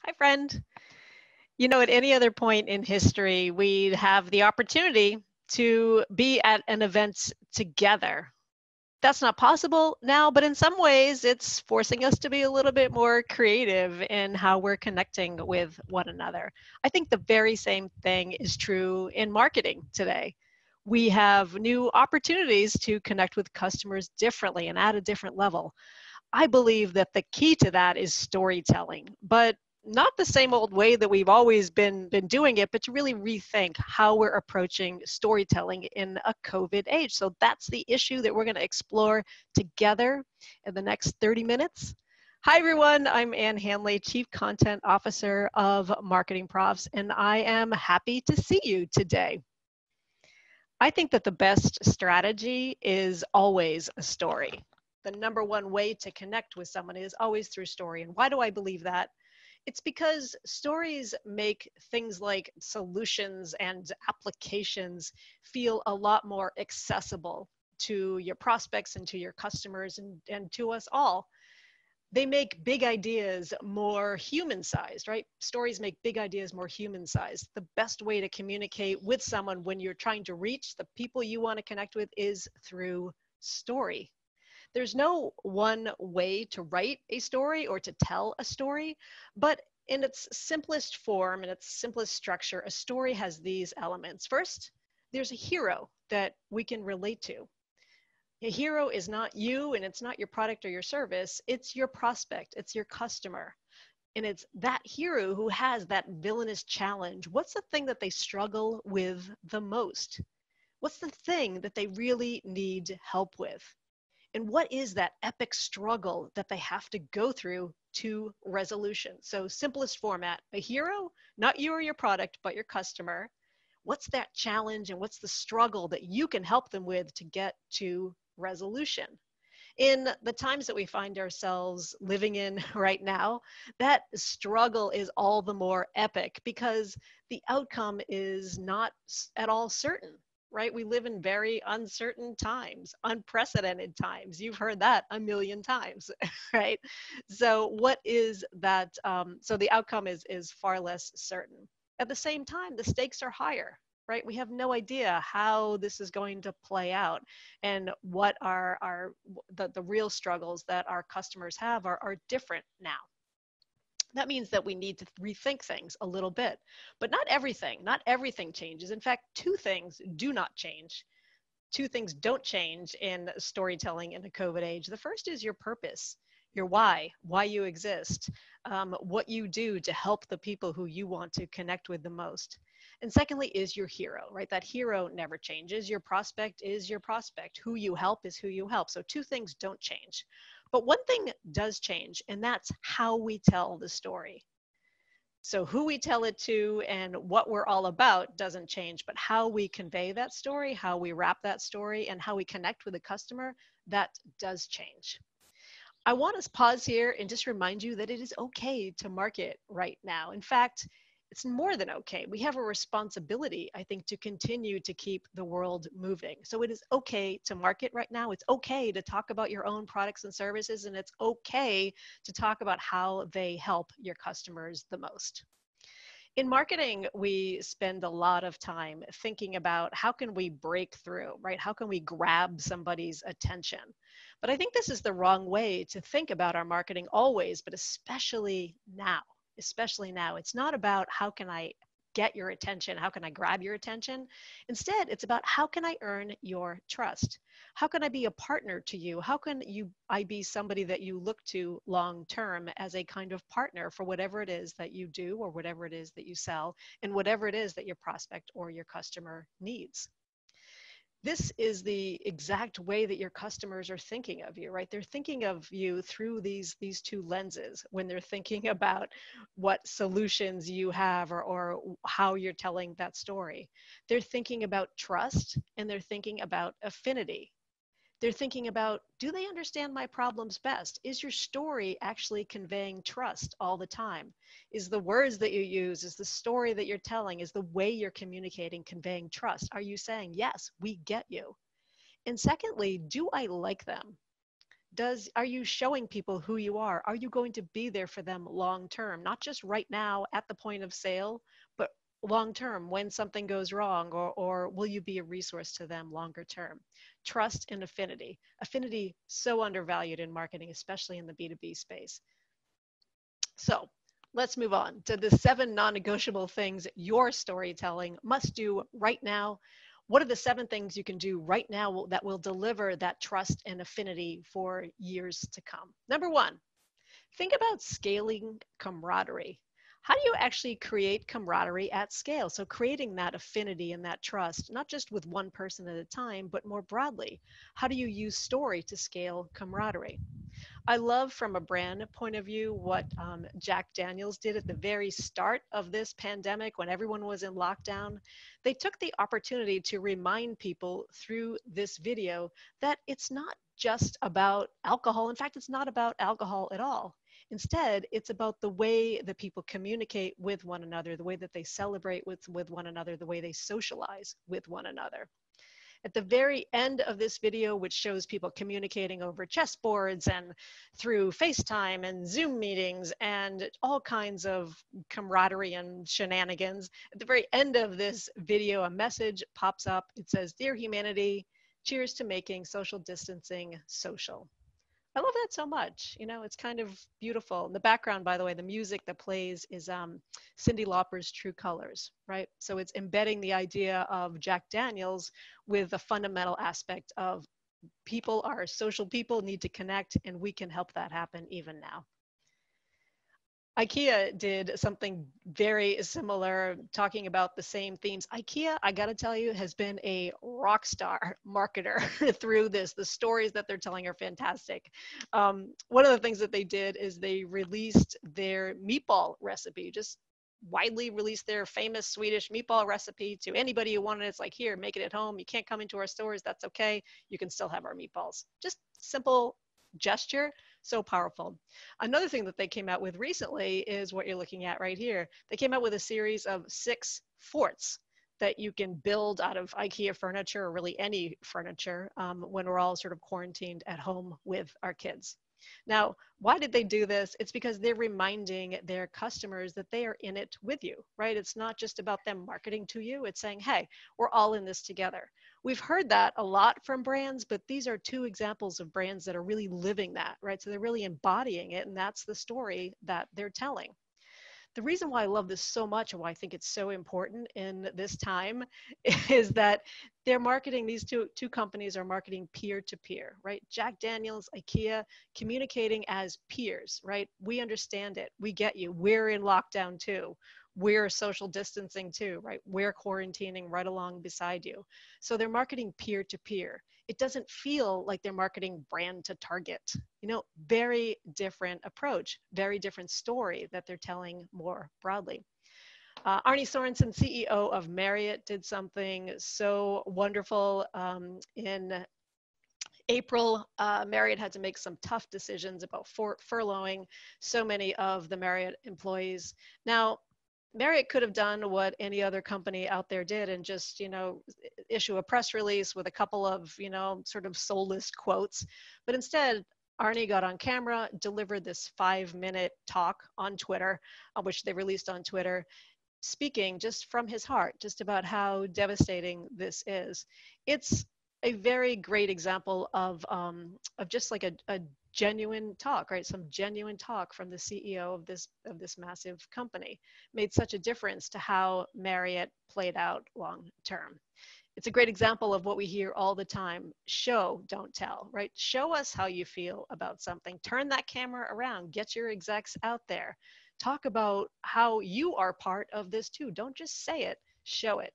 Hi, friend. You know, at any other point in history, we'd have the opportunity to be at an event together. That's not possible now, but in some ways, it's forcing us to be a little bit more creative in how we're connecting with one another. I think the very same thing is true in marketing today. We have new opportunities to connect with customers differently and at a different level. I believe that the key to that is storytelling, but not the same old way that we've always been doing it, but to really rethink how we're approaching storytelling in a COVID age. So that's the issue that we're going to explore together in the next 30 minutes. Hi, everyone. I'm Ann Handley, Chief Content Officer of MarketingProfs, and I am happy to see you today. I think that the best strategy is always a story. The number one way to connect with someone is always through story. And why do I believe that? It's because stories make things like solutions and applications feel a lot more accessible to your prospects and to your customers and to us all. They make big ideas more human-sized, right? Stories make big ideas more human-sized. The best way to communicate with someone when you're trying to reach the people you want to connect with is through story. There's no one way to write a story or to tell a story, but in its simplest form, in its simplest structure, a story has these elements. First, there's a hero that we can relate to. A hero is not you, and it's not your product or your service. It's your prospect. It's your customer. And it's that hero who has that villainous challenge. What's the thing that they struggle with the most? What's the thing that they really need help with? And what is that epic struggle that they have to go through to resolution? So simplest format, a hero, not you or your product, but your customer. What's that challenge and what's the struggle that you can help them with to get to resolution? In the times that we find ourselves living in right now, that struggle is all the more epic because the outcome is not at all certain. Right? We live in very uncertain times, unprecedented times. You've heard that a million times, right? So what is that? So the outcome is far less certain. At the same time, the stakes are higher, right? We have no idea how this is going to play out and what are the real struggles that our customers have are different now. That means that we need to rethink things a little bit, but not everything changes. In fact, two things do not change. Two things don't change in storytelling in the COVID age. The first is your purpose, your why you exist, what you do to help the people who you want to connect with the most. And secondly is your hero, right? That hero never changes. Your prospect is your prospect. Who you help is who you help. So two things don't change. But one thing does change, and that's how we tell the story. So who we tell it to and what we're all about doesn't change, but how we convey that story, how we wrap that story, and how we connect with the customer, that does change. I want to pause here and just remind you that it is okay to market right now. In fact, it's more than okay. We have a responsibility, I think, to continue to keep the world moving. So it is okay to market right now. It's okay to talk about your own products and services, and it's okay to talk about how they help your customers the most. In marketing, we spend a lot of time thinking about how can we break through, right? How can we grab somebody's attention? But I think this is the wrong way to think about our marketing always, but especially now. Especially now. It's not about how can I get your attention, how can I grab your attention? Instead, it's about how can I earn your trust? How can I be a partner to you? How can I be somebody that you look to long term as a kind of partner for whatever it is that you do or whatever it is that you sell and whatever it is that your prospect or your customer needs? This is the exact way that your customers are thinking of you, right? They're thinking of you through these two lenses when they're thinking about what solutions you have or how you're telling that story. They're thinking about trust and they're thinking about affinity. They're thinking about, do they understand my problems best? Is your story actually conveying trust all the time? Is the words that you use, is the story that you're telling, is the way you're communicating conveying trust? Are you saying, yes, we get you? And secondly, do I like them? Are you showing people who you are? Are you going to be there for them long term, not just right now at the point of sale, but long term when something goes wrong, or will you be a resource to them longer term? Trust and affinity. Affinity, so undervalued in marketing, especially in the B2B space. So let's move on to the 7 non-negotiable things your storytelling must do right now. What are the 7 things you can do right now that will deliver that trust and affinity for years to come? Number 1, think about scaling camaraderie. How do you actually create camaraderie at scale? So creating that affinity and that trust, not just with one person at a time, but more broadly. How do you use story to scale camaraderie? I love, from a brand point of view, what Jack Daniels did at the very start of this pandemic when everyone was in lockdown. They took the opportunity to remind people through this video that it's not just about alcohol. In fact, it's not about alcohol at all. Instead, it's about the way that people communicate with one another, the way that they celebrate with one another, the way they socialize with one another. At the very end of this video, which shows people communicating over chessboards and through FaceTime and Zoom meetings and all kinds of camaraderie and shenanigans, at the very end of this video, a message pops up. It says, "Dear humanity, cheers to making social distancing social." I love that so much. You know, it's kind of beautiful. In the background, by the way, the music that plays is Cyndi Lauper's True Colors, right? So it's embedding the idea of Jack Daniels with a fundamental aspect of people are social people, need to connect, and we can help that happen even now. IKEA did something very similar, talking about the same themes. IKEA, I gotta tell you, has been a rock star marketer through this. The stories that they're telling are fantastic. One of the things that they did is they released their meatball recipe, just widely released their famous Swedish meatball recipe to anybody who wanted it. It's like, here, make it at home. You can't come into our stores, that's okay. You can still have our meatballs. Just simple gesture, so powerful. Another thing that they came out with recently is what you're looking at right here. They came out with a series of 6 forts that you can build out of IKEA furniture, or really any furniture, when we're all sort of quarantined at home with our kids. Now, why did they do this? It's because they're reminding their customers that they are in it with you, right? It's not just about them marketing to you. It's saying, hey, we're all in this together. We've heard that a lot from brands, but these are 2 examples of brands that are really living that, right? So they're really embodying it, and that's the story that they're telling. The reason why I love this so much, and why I think it's so important in this time, is that they're marketing, these two companies are marketing peer-to-peer, right? Jack Daniels, IKEA, communicating as peers, right? We understand it. We get you. We're in lockdown too. We're social distancing too, right? We're quarantining right along beside you. So they're marketing peer-to-peer. It doesn't feel like they're marketing brand to target. You know, very different approach, very different story that they're telling more broadly. Arne Sorensen, CEO of Marriott, did something so wonderful. In April, Marriott had to make some tough decisions about furloughing so many of the Marriott employees. Now, Marriott could have done what any other company out there did and just, you know, issue a press release with a couple of, you know, sort of soulless quotes. But instead, Arne got on camera, delivered this 5-minute talk on Twitter, which they released on Twitter, speaking just from his heart, just about how devastating this is. It's a very great example of just like a genuine talk, right? Some genuine talk from the CEO of this massive company made such a difference to how Marriott played out long term. It's a great example of what we hear all the time: show, don't tell, right? Show us how you feel about something. Turn that camera around, get your execs out there. Talk about how you are part of this too. Don't just say it, show it.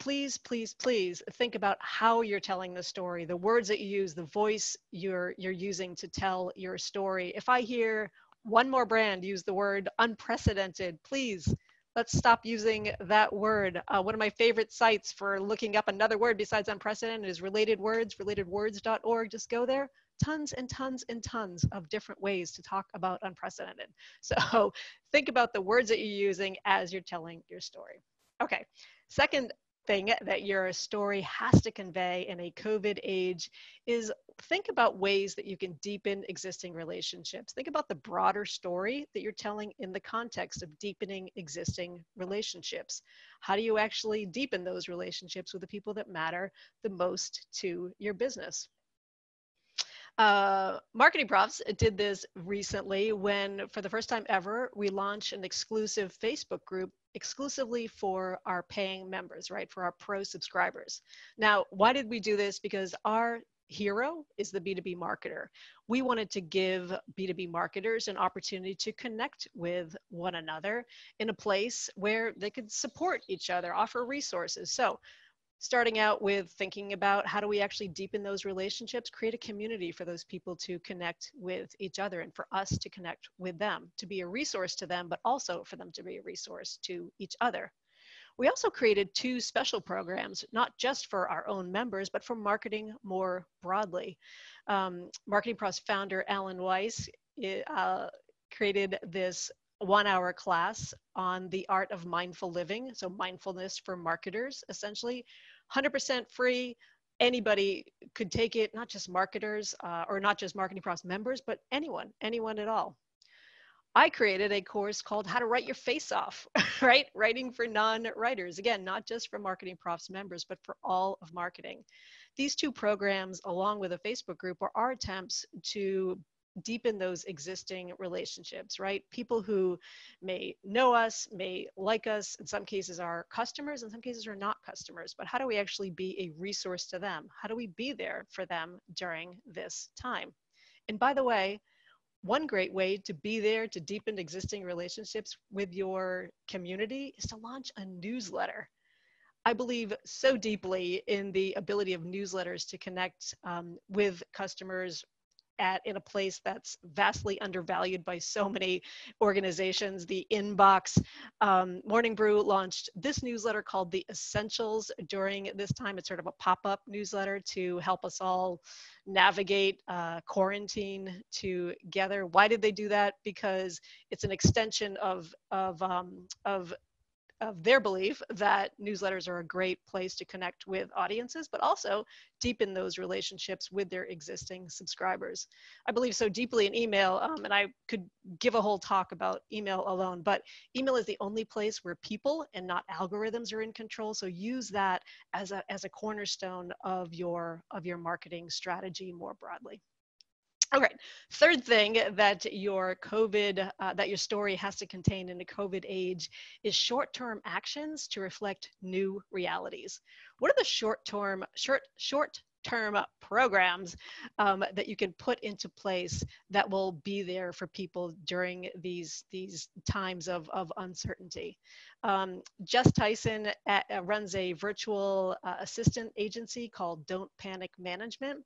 Please, please, please think about how you're telling the story, the words that you use, the voice you're using to tell your story. If I hear one more brand use the word unprecedented, please, let's stop using that word. One of my favorite sites for looking up another word besides unprecedented is Related Words, relatedwords.org. Just go there. Tons and tons and tons of different ways to talk about unprecedented. So think about the words that you're using as you're telling your story. Okay, second thing that your story has to convey in a COVID age is think about ways that you can deepen existing relationships. Think about the broader story that you're telling in the context of deepening existing relationships. How do you actually deepen those relationships with the people that matter the most to your business? MarketingProfs did this recently when, for the first time ever, we launched an exclusive Facebook group exclusively for our paying members, right? For our pro subscribers. Now, why did we do this? Because our hero is the B2B marketer. We wanted to give B2B marketers an opportunity to connect with one another in a place where they could support each other, offer resources. So starting out with thinking about how do we actually deepen those relationships, create a community for those people to connect with each other and for us to connect with them, to be a resource to them, but also for them to be a resource to each other. We also created 2 special programs, not just for our own members, but for marketing more broadly. MarketingProfs founder Alan Weiss created this 1-hour class on the art of mindful living, so mindfulness for marketers, essentially. 100% free. Anybody could take it, not just marketers or not just MarketingProfs members, but anyone at all. I created a course called How to Write Your Face Off, right? Writing for non-writers. Again, not just for MarketingProfs members, but for all of marketing. These 2 programs, along with a Facebook group, are our attempts to deepen those existing relationships, right? People who may know us, may like us, in some cases are customers, in some cases are not customers, but how do we actually be a resource to them? How do we be there for them during this time? And by the way, one great way to be there to deepen existing relationships with your community is to launch a newsletter. I believe so deeply in the ability of newsletters to connect with customers in a place that's vastly undervalued by so many organizations. The inbox. Morning Brew launched this newsletter called The Essentials during this time. It's sort of a pop-up newsletter to help us all navigate quarantine together. Why did they do that? Because it's an extension of their belief that newsletters are a great place to connect with audiences, but also deepen those relationships with their existing subscribers. I believe so deeply in email, and I could give a whole talk about email alone, but email is the only place where people and not algorithms are in control. So use that as a cornerstone of your marketing strategy more broadly. All right, third thing that your story has to contain in the COVID age is short-term actions to reflect new realities. What are the short-term programs that you can put into place that will be there for people during these times of uncertainty? Jess Tyson runs a virtual assistant agency called Don't Panic Management.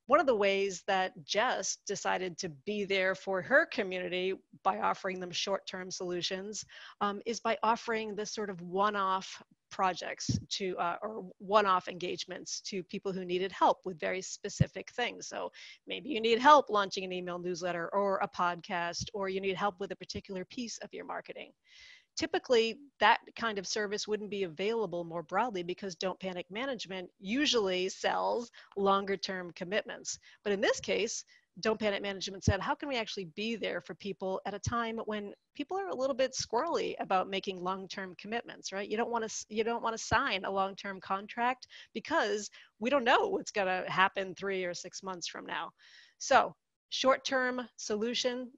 One of the ways that Jess decided to be there for her community by offering them short-term solutions is by offering this sort of one-off projects or one-off engagements to people who needed help with very specific things. So maybe you need help launching an email newsletter or a podcast, or you need help with a particular piece of your marketing. Typically, that kind of service wouldn't be available more broadly because Don't Panic Management usually sells longer-term commitments. But in this case, Don't Panic Management said, how can we actually be there for people at a time when people are a little bit squirrely about making long-term commitments, right? You don't want to sign a long-term contract because we don't know what's going to happen 3 or 6 months from now. So, short-term solution.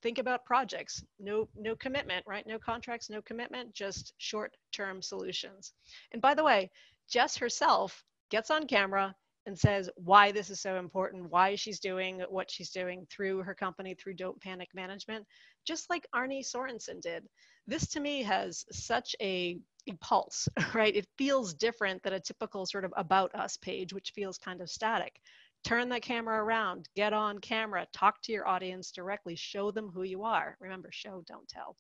Think about projects, no commitment, right? No contracts, no commitment, just short-term solutions. And by the way, Jess herself gets on camera and says why this is so important, why she's doing what she's doing through her company, through Don't Panic Management, just like Arnie Sorensen did. This to me has such a pulse, right? It feels different than a typical sort of about us page, which feels kind of static. Turn the camera around, get on camera, talk to your audience directly, show them who you are. Remember, show, don't tell.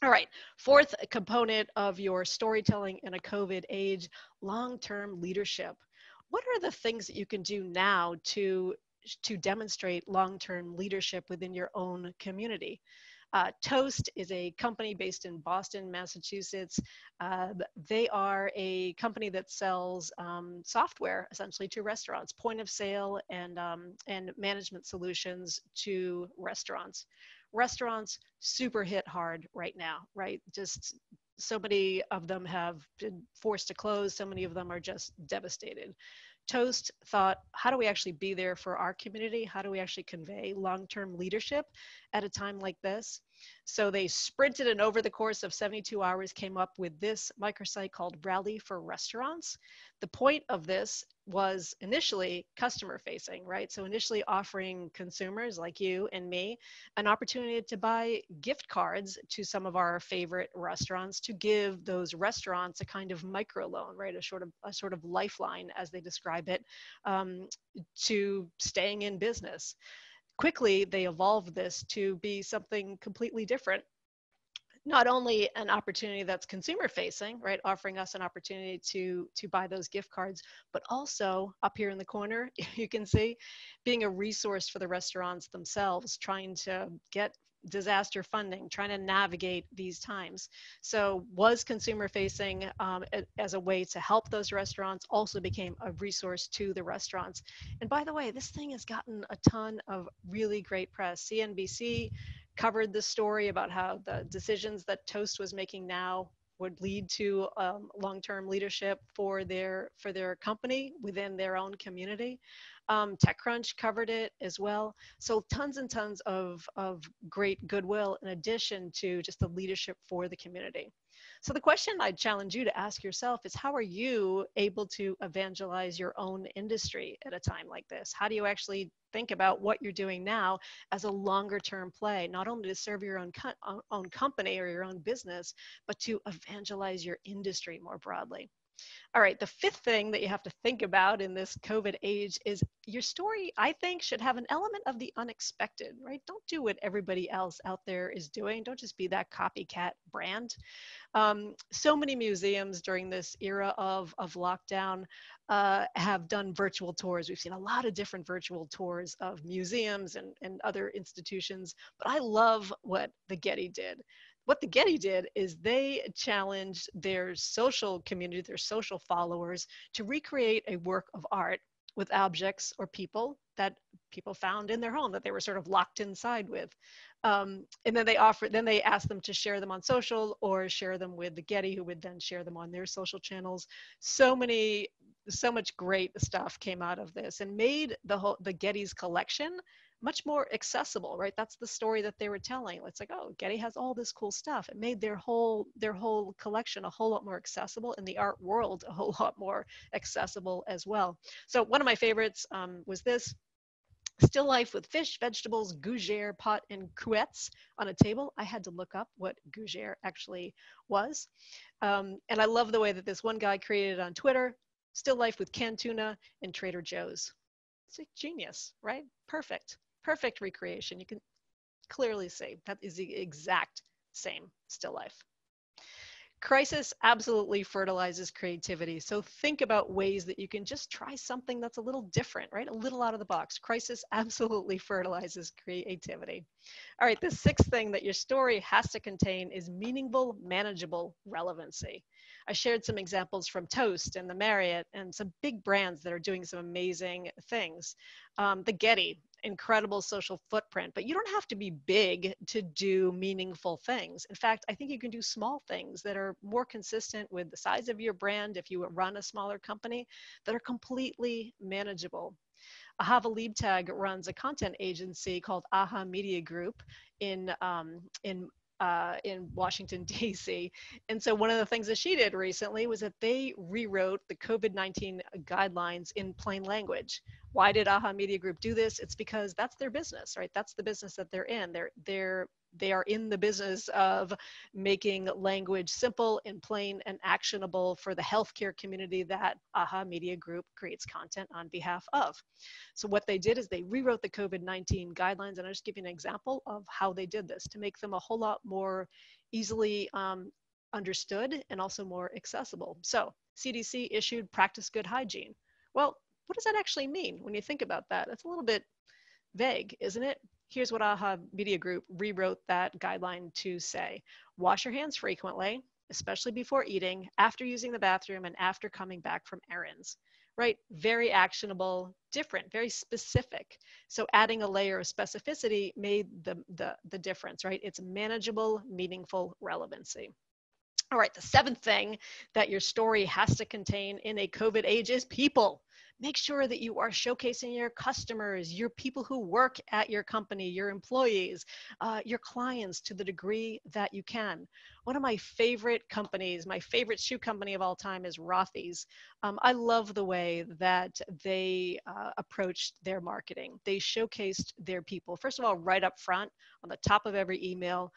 All right, fourth component of your storytelling in a COVID age, long-term leadership. What are the things that you can do now to demonstrate long-term leadership within your own community? Toast is a company based in Boston, Massachusetts. They are a company that sells software essentially to restaurants, point of sale and management solutions to restaurants. Restaurants super hit hard right now, right? Just so many of them have been forced to close. So many of them are just devastated. Toast thought, how do we actually be there for our community? How do we actually convey long-term leadership at a time like this? So they sprinted, and over the course of 72 hours came up with this microsite called Rally for Restaurants. The point of this was initially customer facing, right? So initially offering consumers like you and me an opportunity to buy gift cards to some of our favorite restaurants, to give those restaurants a kind of microloan, right? A sort of lifeline, as they describe it, to staying in business. Quickly, they evolved this to be something completely different. Not only an opportunity that's consumer facing, right, offering us an opportunity to buy those gift cards, but also up here in the corner, you can see, being a resource for the restaurants themselves, trying to get disaster funding, trying to navigate these times. So was consumer facing as a way to help those restaurants, also became a resource to the restaurants. And by the way, this thing has gotten a ton of really great press. CNBC covered the story about how the decisions that Toast was making now would lead to long-term leadership for their company within their own community. TechCrunch covered it as well. So tons and tons of great goodwill in addition to just the leadership for the community. So the question I'd challenge you to ask yourself is, how are you able to evangelize your own industry at a time like this? How do you actually think about what you're doing now as a longer term play, not only to serve your own company or your own business, but to evangelize your industry more broadly? All right, the fifth thing that you have to think about in this COVID age is your story, I think, should have an element of the unexpected, right? Don't do what everybody else out there is doing. Don't just be that copycat brand. So many museums during this era of lockdown have done virtual tours. We've seen a lot of different virtual tours of museums and other institutions, but I love what the Getty did. What the Getty did is they challenged their social community, their social followers, to recreate a work of art with objects or people that people found in their home that they were sort of locked inside with. And then they asked them to share them on social or share them with the Getty, who would then share them on their social channels. So much great stuff came out of this and made the Getty's collection much more accessible, right? That's the story that they were telling. It's like, oh, Getty has all this cool stuff. It made their whole collection a whole lot more accessible, and the art world a whole lot more accessible as well. So one of my favorites was this. Still life with fish, vegetables, gougere, pot, and cruets on a table. I had to look up what gougere actually was. And I love the way that this one guy created it on Twitter. Still life with canned tuna and Trader Joe's. It's a genius, right? Perfect recreation. You can clearly see that is the exact same still life. Crisis absolutely fertilizes creativity. So think about ways that you can just try something that's a little different, right? A little out of the box. Crisis absolutely fertilizes creativity. All right, the sixth thing that your story has to contain is meaningful, manageable relevancy. I shared some examples from Toast and the Marriott and some big brands that are doing some amazing things. The Getty, incredible social footprint, but you don't have to be big to do meaningful things. In fact, I think you can do small things that are more consistent with the size of your brand if you run a smaller company, that are completely manageable. Ahava Liebtag runs a content agency called AHA Media Group in Washington, D.C. And so one of the things that she did recently was that they rewrote the COVID-19 guidelines in plain language. Why did AHA Media Group do this? It's because that's their business, right? That's the business that they're in. They are in the business of making language simple and plain and actionable for the healthcare community that AHA Media Group creates content on behalf of. So what they did is they rewrote the COVID-19 guidelines, and I'll just give you an example of how they did this to make them a whole lot more easily understood and also more accessible. So CDC issued practice good hygiene. Well, what does that actually mean when you think about that? It's a little bit vague, isn't it? Here's what AHA Media Group rewrote that guideline to say. Wash your hands frequently, especially before eating, after using the bathroom, and after coming back from errands, right? Very actionable, different, very specific. So adding a layer of specificity made the difference, right? It's manageable, meaningful relevancy. All right, the seventh thing that your story has to contain in a COVID age is people. Make sure that you are showcasing your customers, your people who work at your company, your employees, your clients to the degree that you can. One of my favorite companies, my favorite shoe company of all time is Rothy's. I love the way that they approached their marketing. They showcased their people. First of all, right up front, on the top of every email,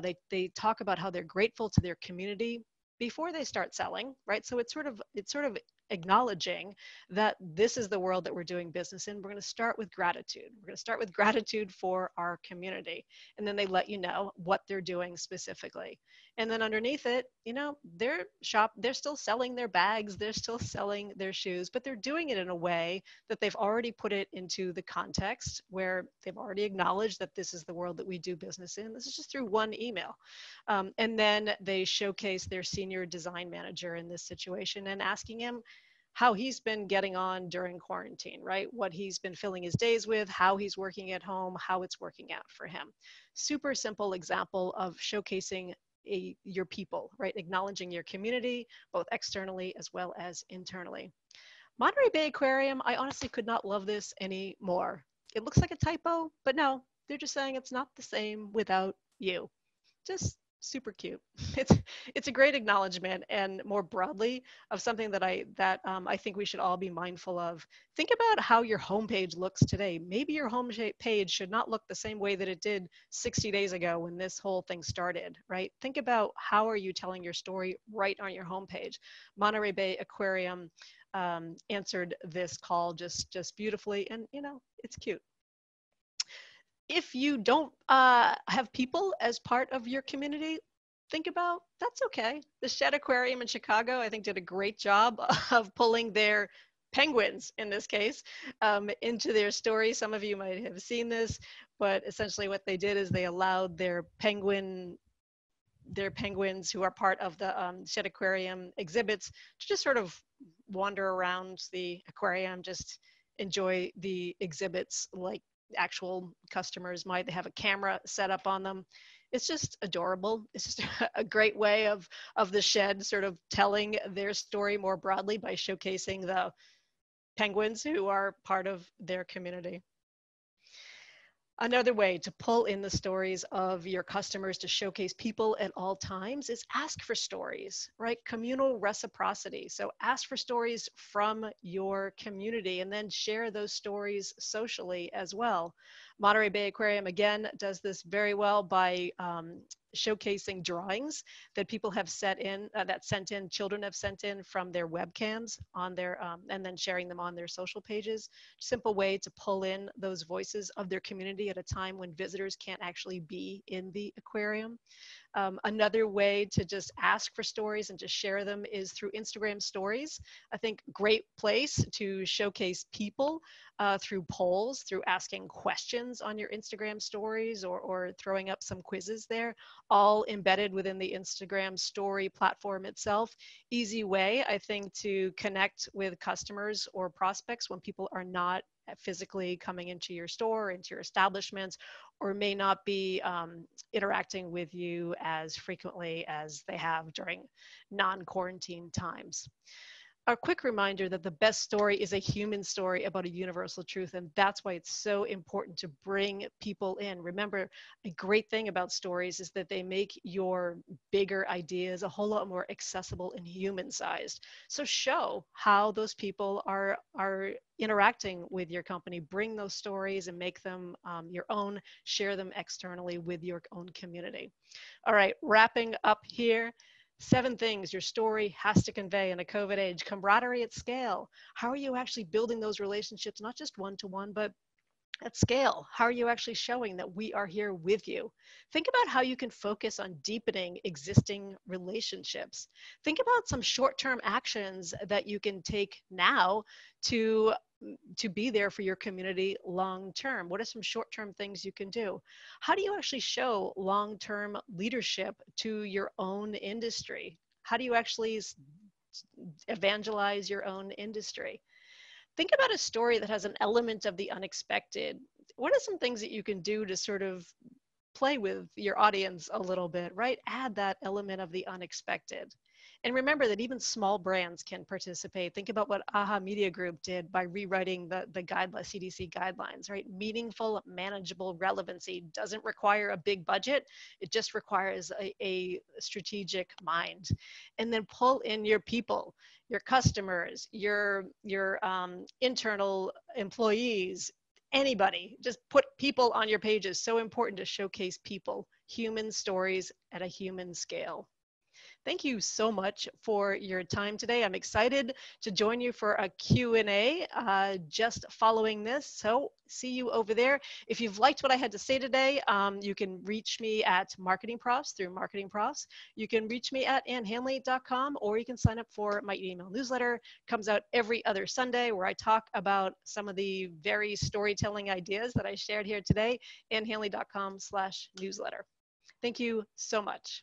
they talk about how they're grateful to their community before they start selling, right? So it's sort of acknowledging that this is the world that we're doing business in. We're going to start with gratitude. We're going to start with gratitude for our community. And then they let you know what they're doing specifically. And then underneath it, you know, they're still selling their bags, they're still selling their shoes, but they're doing it in a way that they've already put it into the context where they've already acknowledged that this is the world that we do business in. This is just through one email. And then they showcase their senior design manager in this situation and asking him how he's been getting on during quarantine, right? What he's been filling his days with, how he's working at home, how it's working out for him. Super simple example of showcasing your people, right? Acknowledging your community, both externally as well as internally. Monterey Bay Aquarium, I honestly could not love this anymore. It looks like a typo, but no, they're just saying it's not the same without you. Just super cute. It's a great acknowledgement, and more broadly, of something that I think we should all be mindful of. Think about how your homepage looks today. Maybe your homepage should not look the same way that it did 60 days ago when this whole thing started, right? Think about how are you telling your story right on your homepage. Monterey Bay Aquarium answered this call just beautifully, and you know, it's cute. If you don't have people as part of your community, think about, that's okay. The Shed Aquarium in Chicago, I think, did a great job of pulling their penguins, in this case, into their story. Some of you might have seen this, but essentially what they did is they allowed their penguins who are part of the Shed Aquarium exhibits to just sort of wander around the aquarium, just enjoy the exhibits like actual customers might. They have a camera set up on them. It's just adorable. It's just a great way of the Shed sort of telling their story more broadly by showcasing the penguins who are part of their community. Another way to pull in the stories of your customers to showcase people at all times is ask for stories, right? Communal reciprocity. So ask for stories from your community and then share those stories socially as well. Monterey Bay Aquarium, again, does this very well by showcasing drawings that people have sent in, children have sent in from their webcams on their, and then sharing them on their social pages. Simple way to pull in those voices of their community at a time when visitors can't actually be in the aquarium. Another way to just ask for stories and just share them is through Instagram stories. I think great place to showcase people through polls, through asking questions on your Instagram stories or throwing up some quizzes there, all embedded within the Instagram story platform itself. Easy way, I think, to connect with customers or prospects when people are not physically coming into your store, into your establishments, or may not be interacting with you as frequently as they have during non-quarantine times. A quick reminder that the best story is a human story about a universal truth, and that's why it's so important to bring people in. Remember, a great thing about stories is that they make your bigger ideas a whole lot more accessible and human-sized. So show how those people are interacting with your company. Bring those stories and make them your own. Share them externally with your own community. All right, wrapping up here. 7 things your story has to convey in a COVID age. Camaraderie at scale. How are you actually building those relationships, not just one-to-one, but at scale? How are you actually showing that we are here with you? Think about how you can focus on deepening existing relationships. Think about some short-term actions that you can take now to to be there for your community long term? What are some short-term things you can do? How do you actually show long-term leadership to your own industry? How do you actually evangelize your own industry? Think about a story that has an element of the unexpected. What are some things that you can do to sort of play with your audience a little bit, right? Add that element of the unexpected. And remember that even small brands can participate. Think about what AHA Media Group did by rewriting the CDC guidelines, right? Meaningful, manageable relevancy doesn't require a big budget. It just requires a strategic mind. And then pull in your people, your customers, your internal employees, anybody. Just put people on your pages. So important to showcase people, human stories at a human scale. Thank you so much for your time today. I'm excited to join you for a Q&A just following this. So see you over there. If you've liked what I had to say today, you can reach me at MarketingProfs through MarketingProfs. You can reach me at annhandley.com, or you can sign up for my email newsletter. It comes out every other Sunday, where I talk about some of the very storytelling ideas that I shared here today. annhandley.com/newsletter. Thank you so much.